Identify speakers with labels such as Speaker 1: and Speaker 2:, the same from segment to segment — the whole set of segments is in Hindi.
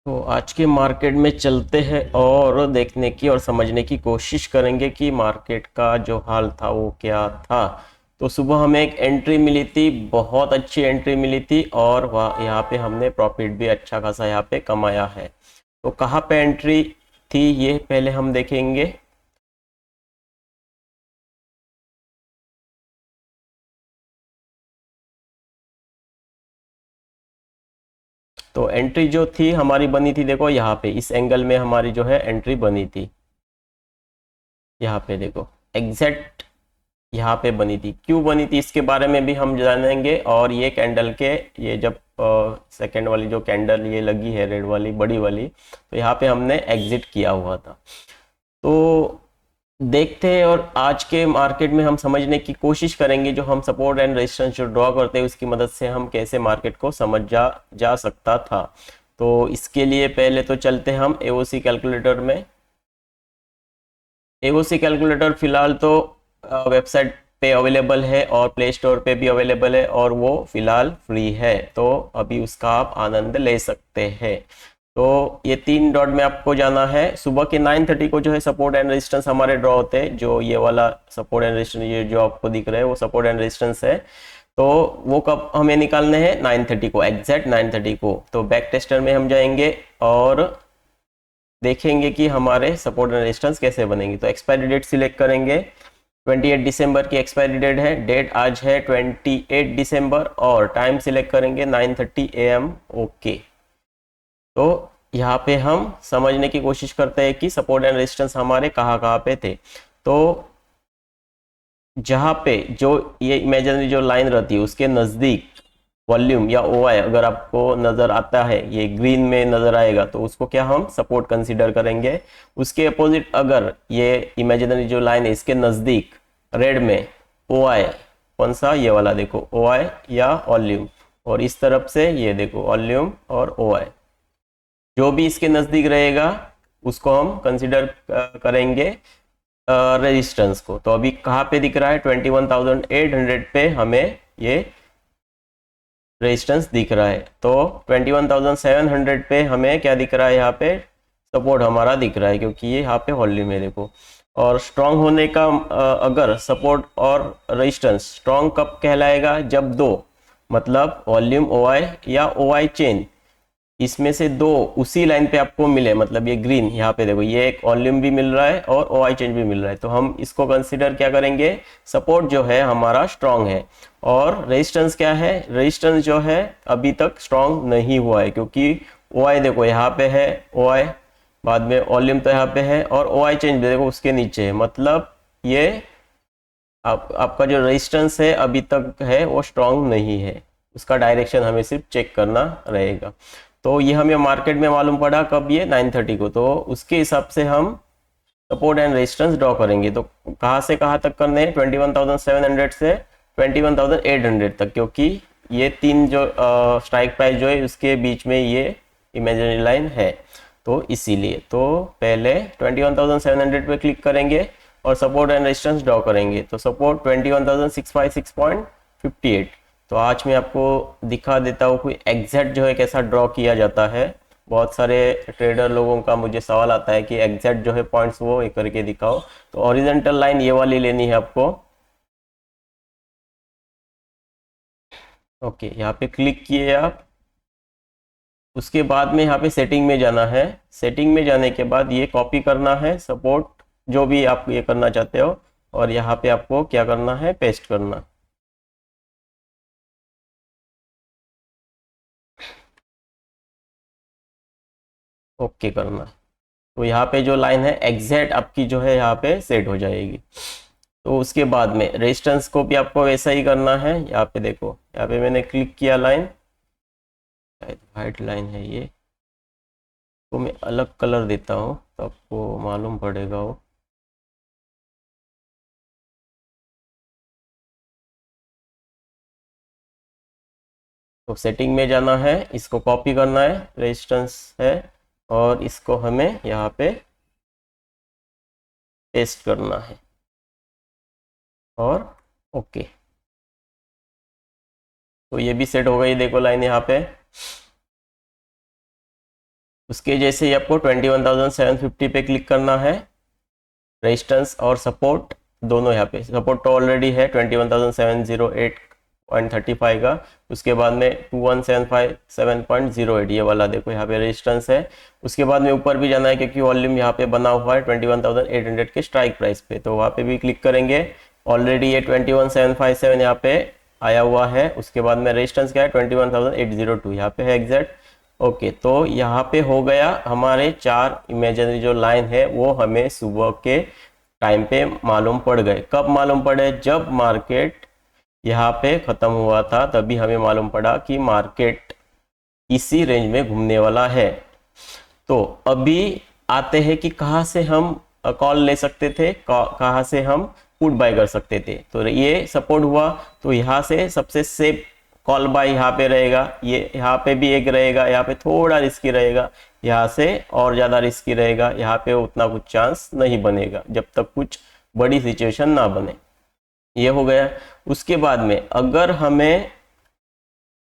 Speaker 1: तो आज के मार्केट में चलते हैं और देखने की और समझने की कोशिश करेंगे कि मार्केट का जो हाल था वो क्या था। तो सुबह हमें एक एंट्री मिली थी, बहुत अच्छी एंट्री मिली थी और वह यहाँ पे हमने प्रॉफिट भी अच्छा खासा यहाँ पे कमाया है। तो कहाँ पे एंट्री थी ये पहले हम देखेंगे। तो एंट्री जो थी हमारी बनी थी, देखो यहाँ पे इस एंगल में हमारी जो है एंट्री बनी थी। यहाँ पे देखो एग्जैक्ट यहाँ पे बनी थी, क्यों बनी थी इसके बारे में भी हम जानेंगे। और ये कैंडल के ये जब सेकेंड वाली जो कैंडल ये लगी है रेड वाली बड़ी वाली, तो यहाँ पे हमने एग्जिट किया हुआ था। तो देखते हैं और आज के मार्केट में हम समझने की कोशिश करेंगे, जो हम सपोर्ट एंड रेजिस्टेंस जो ड्रॉ करते हैं उसकी मदद से हम कैसे मार्केट को समझ जा सकता था। तो इसके लिए पहले तो चलते हैं हम एओसी कैलकुलेटर में। एओसी कैलकुलेटर फिलहाल तो वेबसाइट पे अवेलेबल है और प्ले स्टोर पे भी अवेलेबल है और वो फिलहाल फ्री है, तो अभी उसका आप आनंद ले सकते हैं। तो ये 3 डॉट में आपको जाना है। सुबह के 9:30 को जो है सपोर्ट एंड रेजिस्टेंस हमारे ड्रॉ होते हैं। जो ये वाला सपोर्ट एंड रेजिस्टेंस ये जो आपको दिख रहा है वो सपोर्ट एंड रेजिस्टेंस है। तो वो कब हमें निकालने हैं, 9:30 को, एग्जैक्ट 9:30 को। तो बैक टेस्टर में हम जाएंगे और देखेंगे कि हमारे सपोर्ट एंड रेजिस्टेंस कैसे बनेंगे। तो एक्सपायरी डेट सिलेक्ट करेंगे, 28 दिसंबर की एक्सपायरी डेट है। डेट आज है 28 दिसंबर और टाइम सिलेक्ट करेंगे 9:30 AM। ओके। तो यहाँ पे हम समझने की कोशिश करते हैं कि सपोर्ट एंड रेजिस्टेंस हमारे कहाँ कहाँ पे थे। तो जहाँ पे जो ये इमेजिनरी जो लाइन रहती है उसके नज़दीक वॉल्यूम या ओआई अगर आपको नज़र आता है, ये ग्रीन में नज़र आएगा, तो उसको क्या हम सपोर्ट कंसीडर करेंगे। उसके अपोजिट अगर ये इमेजिनरी जो लाइन है इसके नज़दीक रेड में ओआई, कौन सा, ये वाला देखो ओआई या वॉल्यूम, और इस तरफ से ये देखो वॉल्यूम और ओआई, जो भी इसके नज़दीक रहेगा उसको हम कंसीडर करेंगे रेजिस्टेंस को। तो अभी कहाँ पे दिख रहा है, 21,800 पे हमें ये रेजिस्टेंस दिख रहा है। तो 21,700 पे हमें क्या दिख रहा है, यहाँ पे सपोर्ट हमारा दिख रहा है, क्योंकि ये यहाँ पे वॉल्यूम है देखो। और स्ट्रांग होने का अगर सपोर्ट और रेजिस्टेंस स्ट्रांग कब कहलाएगा, जब दो, मतलब वॉल्यूम ओआई या ओआई चेन, इसमें से दो उसी लाइन पे आपको मिले, मतलब ये ग्रीन यहाँ पे देखो ये एक वॉल्यूम भी मिल रहा है और ओआई चेंज भी मिल रहा है, तो हम इसको कंसीडर क्या करेंगे, सपोर्ट जो है हमारा स्ट्रांग है। और रेजिस्टेंस क्या है, रेजिस्टेंस जो है अभी तक स्ट्रांग नहीं हुआ है, क्योंकि ओआई देखो यहाँ पे है ओआई, बाद में वॉल्यूम तो यहाँ पे है और ओआई चेंज देखो उसके नीचे है, मतलब ये आपका जो रेजिस्टेंस है अभी तक है वो स्ट्रांग नहीं है। उसका डायरेक्शन हमें सिर्फ चेक करना रहेगा। तो ये हमें मार्केट में मालूम पड़ा कब, ये 9:30 को। तो उसके हिसाब से हम सपोर्ट एंड रेजिस्टेंस ड्रॉ करेंगे। तो कहाँ से कहाँ तक करने हैं, 21,700 से 21,800 तक, क्योंकि ये तीन जो स्ट्राइक प्राइस जो है उसके बीच में ये इमेजिनरी लाइन है, तो इसीलिए तो पहले 21,700 पे क्लिक करेंगे और सपोर्ट एंड रेजिस्टेंस ड्रॉ करेंगे। तो सपोर्ट 21,656.58। तो आज मैं आपको दिखा देता हूँ कोई एग्जैक्ट जो है कैसा ड्रॉ किया जाता है। बहुत सारे ट्रेडर लोगों का मुझे सवाल आता है कि एग्जैक्ट जो है पॉइंट्स वो एक करके दिखाओ। तो ओरिजेंटल लाइन ये वाली लेनी है आपको। ओके, यहाँ पे क्लिक किए आप। उसके बाद में यहाँ पे सेटिंग में जाना है। सेटिंग में जाने के बाद ये कॉपी करना है सपोर्ट, जो भी आप ये करना चाहते हो, और यहाँ पे आपको क्या करना है, पेस्ट करना। ओके करना। तो यहाँ पे जो लाइन है एग्जैक्ट आपकी जो है यहाँ पे सेट हो जाएगी। तो उसके बाद में रेजिस्टेंस को भी आपको वैसा ही करना है। यहाँ पे देखो, यहाँ पे मैंने क्लिक किया लाइन, वाइट लाइन है ये, तो मैं अलग कलर देता हूँ तो आपको मालूम पड़ेगा वो। तो सेटिंग में जाना है, इसको कॉपी करना है, रेजिस्टेंस है, और इसको हमें यहाँ पे पेस्ट करना है और ओके। तो ये भी सेट हो गई, देखो लाइन यहाँ पे। उसके जैसे ही आपको 21,750 पे क्लिक करना है। रेजिस्टेंस और सपोर्ट दोनों यहाँ पे, सपोर्ट तो ऑलरेडी है 21,708.35 का, उसके बाद में 21,757.08 ये वाला देखो यहाँ पे रेजिस्टेंस है। उसके बाद में ऊपर भी जाना है क्योंकि वॉल्यूम यहाँ पे बना हुआ है 21,800 के स्ट्राइक प्राइस पे, तो वहाँ पे भी क्लिक करेंगे। ऑलरेडी ये 21,757 यहाँ पे आया हुआ है। उसके बाद में रेजिस्टेंस क्या है 21,802 यहाँ पे है एग्जैक्ट। ओके, तो यहाँ पे हो गया हमारे 4 इमेजिनरी जो लाइन है वो हमें सुबह के टाइम पे मालूम पड़ गए। कब मालूम पड़े? जब मार्केट यहाँ पे ख़त्म हुआ था तभी हमें मालूम पड़ा कि मार्केट इसी रेंज में घूमने वाला है। तो अभी आते हैं कि कहाँ से हम कॉल ले सकते थे, कहाँ से हम पुट बाय कर सकते थे। तो ये सपोर्ट हुआ तो यहाँ से सबसे सेफ कॉल बाय यहाँ पे रहेगा, ये यहाँ पे भी एक रहेगा, यहाँ पे थोड़ा रिस्की रहेगा, यहाँ से और ज़्यादा रिस्की रहेगा, यहाँ पे उतना कुछ चांस नहीं बनेगा जब तक कुछ बड़ी सिचुएशन ना बने। ये हो गया। उसके बाद में अगर हमें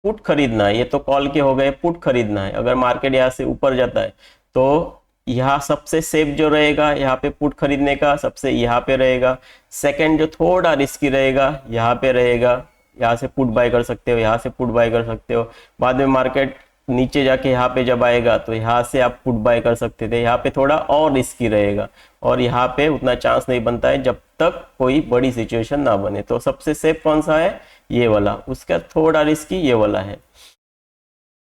Speaker 1: पुट खरीदना है, ये तो कॉल के हो गए, पुट खरीदना है, अगर मार्केट यहाँ से ऊपर जाता है तो यहाँ सबसे सेफ जो रहेगा यहाँ पे पुट खरीदने का सबसे यहाँ पे रहेगा। सेकंड जो थोड़ा रिस्की रहेगा यहाँ पे रहेगा, यहाँ से पुट बाय कर सकते हो, यहाँ से पुट बाय कर सकते हो। बाद में मार्केट नीचे जाके यहाँ पे जब आएगा तो यहाँ से आप पुट बाय कर सकते थे, यहाँ पे थोड़ा और रिस्की रहेगा और यहाँ पे उतना चांस नहीं बनता है जब तक कोई बड़ी सिचुएशन ना बने। तो सबसे सेफ कौन सा है? ये वाला। उसका थोड़ा रिस्की ये वाला है।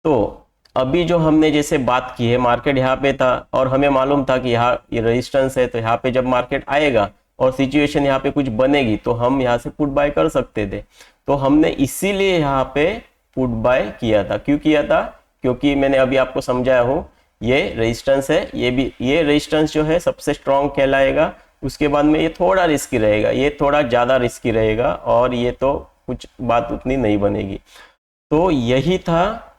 Speaker 1: तो अभी जो हमने जैसे बात की है, मार्केट यहाँ पे था और हमें मालूम था कि यहाँ ये रेजिस्टेंस है, तो यहाँ पे जब मार्केट आएगा और सिचुएशन यहाँ पे कुछ बनेगी तो हम यहाँ से पुट बाय कर सकते थे। तो हमने इसीलिए यहाँ पे पुट बाय किया था। क्यों किया था? क्योंकि मैंने अभी आपको समझाया हूँ, ये रेजिस्टेंस है, ये रेजिस्टेंस जो है सबसे स्ट्रॉन्ग कहलाएगा। उसके बाद में ये थोड़ा रिस्की रहेगा, ये थोड़ा ज़्यादा रिस्की रहेगा और ये तो कुछ बात उतनी नहीं बनेगी। तो यही था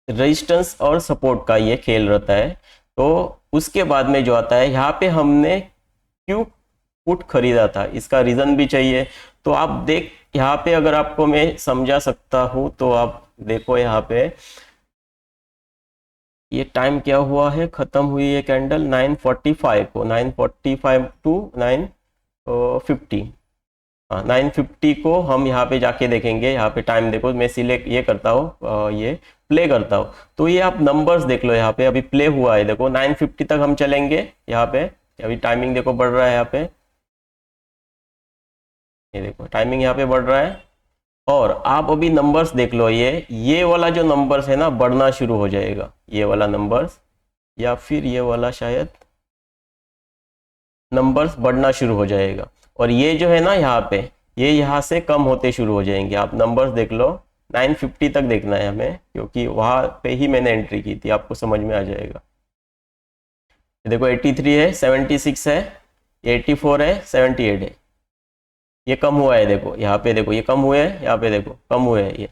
Speaker 1: रेजिस्टेंस और सपोर्ट का ये खेल रहता है। तो उसके बाद में जो आता है, यहाँ पे हमने क्यों पुट खरीदा था इसका रीज़न भी चाहिए। तो आप देख, यहाँ पे अगर आपको मैं समझा सकता हूँ तो आप देखो, यहाँ पे ये टाइम क्या हुआ है, ख़त्म हुई है कैंडल 9:45 को, 9:45 टू 9:50। हाँ, 9:50 को हम यहाँ पे जाके देखेंगे। यहाँ पे टाइम देखो, मैं सिलेक्ट ये करता हूँ, ये प्ले करता हूँ, तो ये आप नंबर्स देख लो। यहाँ पे अभी प्ले हुआ है, देखो 9:50 तक हम चलेंगे। यहाँ पे अभी टाइमिंग देखो बढ़ रहा है, यहाँ पे ये देखो टाइमिंग यहाँ पे बढ़ रहा है। और आप अभी नंबर्स देख लो, ये वाला जो नंबर्स है ना बढ़ना शुरू हो जाएगा, ये वाला नंबर्स, या फिर ये वाला शायद नंबर्स बढ़ना शुरू हो जाएगा। और ये जो है ना यहाँ पे, ये यहाँ से कम होते शुरू हो जाएंगे। आप नंबर्स देख लो, 9:50 तक देखना है हमें, क्योंकि वहाँ पे ही मैंने एंट्री की थी, आपको समझ में आ जाएगा। देखो 83 है, 76 है, 84 है, 78 है, ये कम हुआ है। देखो यहाँ पे, देखो ये कम हुए हैं, यहाँ पे देखो कम हुए हैं ये,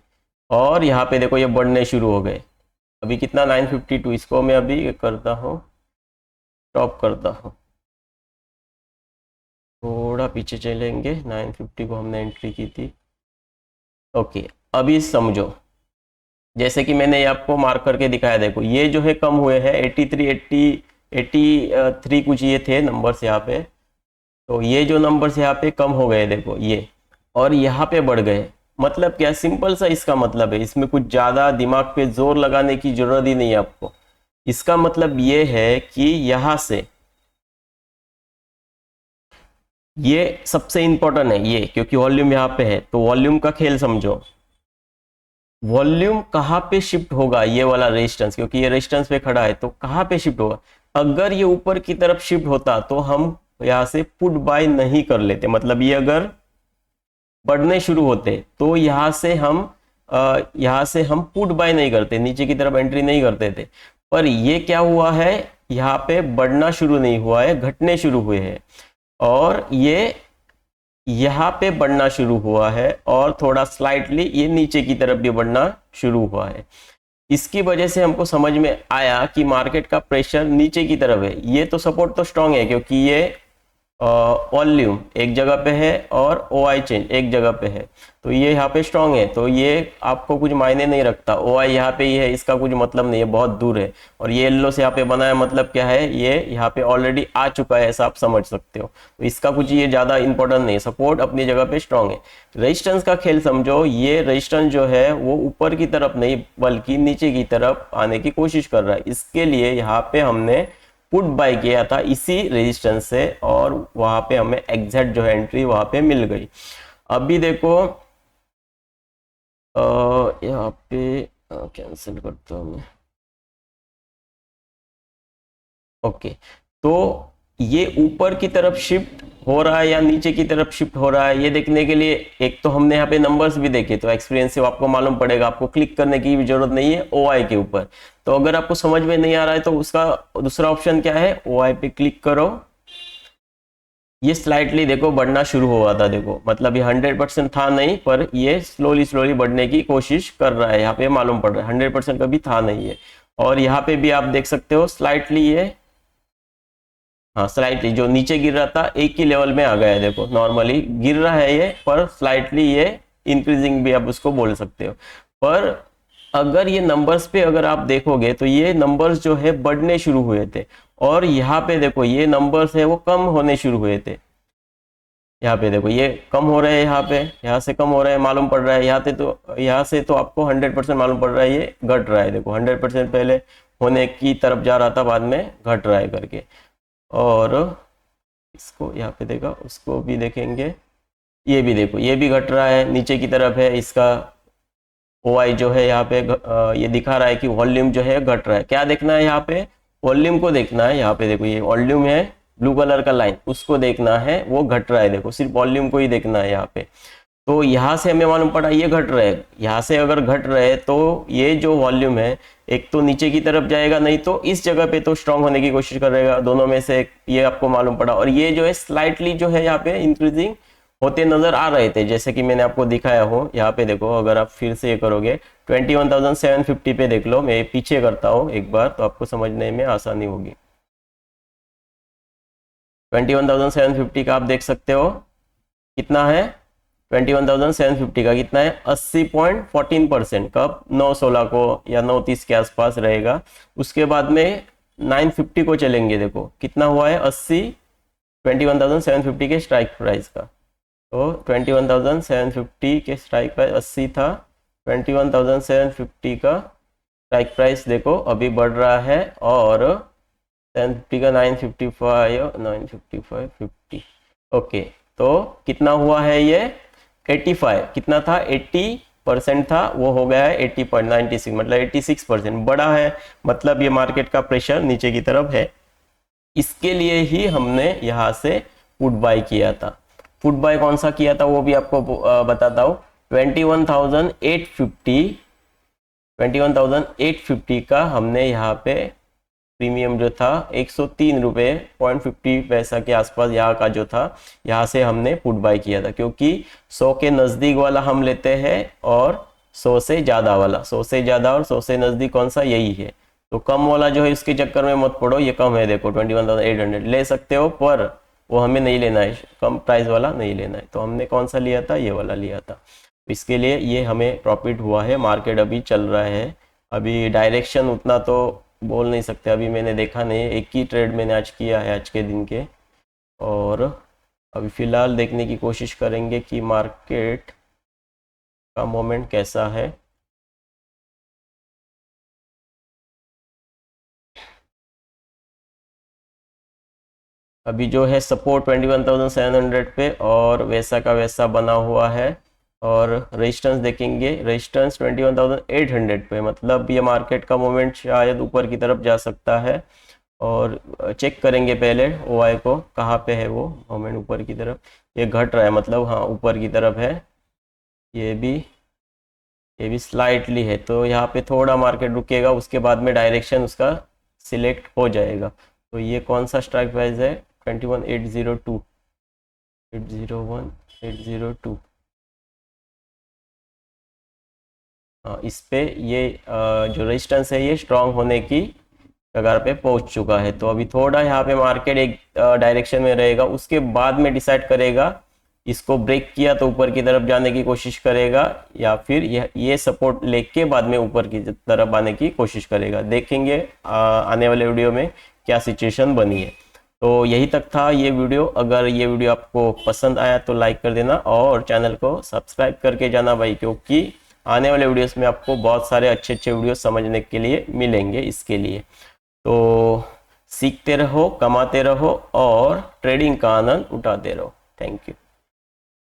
Speaker 1: और यहाँ पे देखो ये बढ़ने शुरू हो गए। अभी कितना 9:52, इसको मैं अभी करता हूँ, स्टॉप करता हूँ, थोड़ा पीछे चलेंगे। 9:50 को हमने एंट्री की थी। ओके, अभी समझो, जैसे कि मैंने आपको मार्क करके दिखाया, देखो ये जो है कम हुए हैं, 83 कुछ ये थे नंबर्स यहाँ पे। तो ये जो नंबर्स यहाँ पे कम हो गए देखो ये, और यहाँ पे बढ़ गए। मतलब क्या? सिंपल सा इसका मतलब है, इसमें कुछ ज़्यादा दिमाग पे जोर लगाने की जरूरत ही नहीं है आपको। इसका मतलब ये है कि यहाँ से ये सबसे इंपॉर्टेंट है ये, क्योंकि वॉल्यूम यहाँ पे है, तो वॉल्यूम का खेल समझो। वॉल्यूम कहाँ पे शिफ्ट होगा? ये वाला रेजिस्टेंस, क्योंकि ये रेजिस्टेंस पे खड़ा है, तो कहाँ पे शिफ्ट होगा? अगर ये ऊपर की तरफ शिफ्ट होता तो हम यहाँ से पुट बाय नहीं कर लेते। मतलब ये अगर बढ़ने शुरू होते तो यहाँ से हम पुट बाय नहीं करते, नीचे की तरफ एंट्री नहीं करते थे। पर ये क्या हुआ है, यहाँ पे बढ़ना शुरू नहीं हुआ है, घटने शुरू हुए हैं, और ये यहाँ पे बढ़ना शुरू हुआ है, और थोड़ा स्लाइटली ये नीचे की तरफ भी बढ़ना शुरू हुआ है। इसकी वजह से हमको समझ में आया कि मार्केट का प्रेशर नीचे की तरफ है। ये तो सपोर्ट तो स्ट्रांग है, क्योंकि ये वॉल्यूम एक जगह पे है और ओ आई चेंज एक जगह पे है, तो ये यहाँ पे स्ट्रांग है, तो ये आपको कुछ मायने नहीं रखता। ओ आई यहाँ पे ही है, इसका कुछ मतलब नहीं है, बहुत दूर है। और ये येल्लो से यहाँ पे बनाया मतलब क्या है, ये यहाँ पे ऑलरेडी आ चुका है, ऐसा आप समझ सकते हो। तो इसका कुछ ये ज़्यादा इंपॉर्टेंट नहीं है, सपोर्ट अपनी जगह पे स्ट्रांग है। रेजिस्टेंस का खेल समझो, ये रेजिस्टेंस जो है वो ऊपर की तरफ नहीं बल्कि नीचे की तरफ आने की कोशिश कर रहा है। इसके लिए यहाँ पे हमने पुट बाय किया था इसी रेजिस्टेंस से, और वहां पे हमें एग्जैक्ट जो है एंट्री वहां पे मिल गई। अभी देखो यहाँ पे कैंसिल करता हूँ मैं। ओके, तो ये ऊपर की तरफ शिफ्ट हो रहा है या नीचे की तरफ शिफ्ट हो रहा है, ये देखने के लिए एक तो हमने यहाँ पे नंबर्स भी देखे, तो एक्सपीरियंस से आपको मालूम पड़ेगा, आपको क्लिक करने की भी जरूरत नहीं है ओ आई के ऊपर। तो अगर आपको समझ में नहीं आ रहा है तो उसका दूसरा ऑप्शन क्या है, ओ आई पे क्लिक करो। ये स्लाइटली देखो बढ़ना शुरू हुआ था, देखो मतलब ये 100% था नहीं, पर ये स्लोली स्लोली बढ़ने की कोशिश कर रहा है, यहाँ पे मालूम पड़ रहा है 100% कभी था नहीं है। और यहाँ पे भी आप देख सकते हो स्लाइटली ये, हाँ स्लाइटली जो नीचे गिर रहा था एक ही लेवल में आ गया है, देखो नॉर्मली गिर रहा है ये, पर स्लाइटली ये इंक्रीजिंग भी आप उसको बोल सकते हो। पर अगर ये नंबर्स पे अगर आप देखोगे तो ये नंबर्स जो है बढ़ने शुरू हुए थे, और यहाँ पे देखो ये नंबर्स है वो कम होने शुरू हुए थे। यहाँ पे देखो ये कम हो रहे हैं, यहाँ पे यहाँ से कम हो रहे हैं, मालूम पड़ रहा है। यहाँ से तो आपको 100% मालूम पड़ रहा है ये घट रहा है, देखो 100% पहले होने की तरफ जा रहा था, बाद में घट रहा है करके। और इसको यहाँ पे देखा, उसको भी देखेंगे, ये भी देखो ये भी घट रहा है, नीचे की तरफ है इसका ओ आई जो है यहाँ पे ये दिखा रहा है कि वॉल्यूम जो है घट रहा है। क्या देखना है यहाँ पे, वॉल्यूम को देखना है। यहाँ पे देखो ये वॉल्यूम है, ब्लू कलर का लाइन, उसको देखना है, वो घट रहा है, देखो सिर्फ वॉल्यूम को ही देखना है यहाँ पे। तो यहाँ से हमें मालूम पड़ा ये घट रहा है, यहाँ से अगर घट रहे तो ये जो वॉल्यूम है एक तो नीचे की तरफ जाएगा, नहीं तो इस जगह पे तो स्ट्रांग होने की कोशिश करेगा, दोनों में से एक, ये आपको मालूम पड़ा। और ये जो है स्लाइटली जो है यहाँ पे इंक्रीजिंग होते नजर आ रहे थे, जैसे कि मैंने आपको दिखाया हूँ। यहाँ पे देखो अगर आप फिर से ये करोगे 21,750 पे देख लो, मैं पीछे करता हूँ एक बार तो आपको समझने में आसानी होगी। 21,750 का आप देख सकते हो कितना है, 21,750 का कितना है, 80.14%। कब, 9/16 को या 9/30 के आसपास रहेगा। उसके बाद में 950 को चलेंगे, देखो कितना हुआ है 80, 21,750 के स्ट्राइक प्राइस का। तो 21,750 के स्ट्राइक प्राइस 80 था, 21,750 का स्ट्राइक प्राइस देखो अभी बढ़ रहा है, और 750 का 955, 955 50। ओके, तो कितना हुआ है ये 85, कितना था 80% था, वो हो गया है 80.96, मतलब 86% बड़ा है, मतलब ये मार्केट का प्रेशर नीचे की तरफ है। इसके लिए ही हमने यहाँ से पुट बाय किया था। पुट बाय कौन सा किया था वो भी आपको बताता हूँ। 21,850 का हमने यहाँ पे प्रीमियम जो था 103 रुपये 0.50 पैसा के आसपास यहाँ का जो था, यहाँ से हमने पुट बाय किया था, क्योंकि 100 के नज़दीक वाला हम लेते हैं और 100 से ज़्यादा वाला, 100 से ज़्यादा और 100 से नज़दीक कौन सा, यही है। तो कम वाला जो है इसके चक्कर में मत पड़ो, ये कम है देखो 21,800 ले सकते हो, पर वो हमें नहीं लेना है, कम प्राइस वाला नहीं लेना है। तो हमने कौन सा लिया था, ये वाला लिया था। इसके लिए ये हमें प्रॉफिट हुआ है। मार्केट अभी चल रहा है, अभी डायरेक्शन उतना तो बोल नहीं सकते, अभी मैंने देखा नहीं, एक ही ट्रेड मैंने आज किया है आज के दिन के। और अभी फ़िलहाल देखने की कोशिश करेंगे कि मार्केट का मोमेंट कैसा है। अभी जो है सपोर्ट 21,700 पे और वैसा का वैसा बना हुआ है। और रेजिस्टेंस देखेंगे, रेजिस्टेंस 21,800 पे, मतलब ये मार्केट का मोमेंट शायद ऊपर की तरफ जा सकता है। और चेक करेंगे पहले ओ आई को, कहाँ पे है वो मोमेंट ऊपर की तरफ, ये घट रहा है, मतलब हाँ ऊपर की तरफ है। ये भी स्लाइटली है, तो यहाँ पे थोड़ा मार्केट रुकेगा, उसके बाद में डायरेक्शन उसका सिलेक्ट हो जाएगा। तो ये कौन सा स्ट्राइक प्राइस है, 21,802, 801, 802। हाँ, इस पे ये जो रेजिस्टेंस है ये स्ट्रांग होने की कगार पे पहुंच चुका है। तो अभी थोड़ा यहाँ पे मार्केट एक डायरेक्शन में रहेगा, उसके बाद में डिसाइड करेगा इसको ब्रेक किया तो ऊपर की तरफ जाने की कोशिश करेगा या फिर ये सपोर्ट लेके बाद में ऊपर की तरफ आने की कोशिश करेगा। देखेंगे आने वाले वीडियो में क्या सिचुएशन बनी है। तो यही तक था ये वीडियो। अगर ये वीडियो आपको पसंद आया तो लाइक कर देना और चैनल को सब्सक्राइब करके जाना भाई, क्योंकि आने वाले वीडियोस में आपको बहुत सारे अच्छे अच्छे वीडियो समझने के लिए मिलेंगे। इसके लिए तो सीखते रहो, कमाते रहो और ट्रेडिंग का आनंद उठाते रहो। Thank you.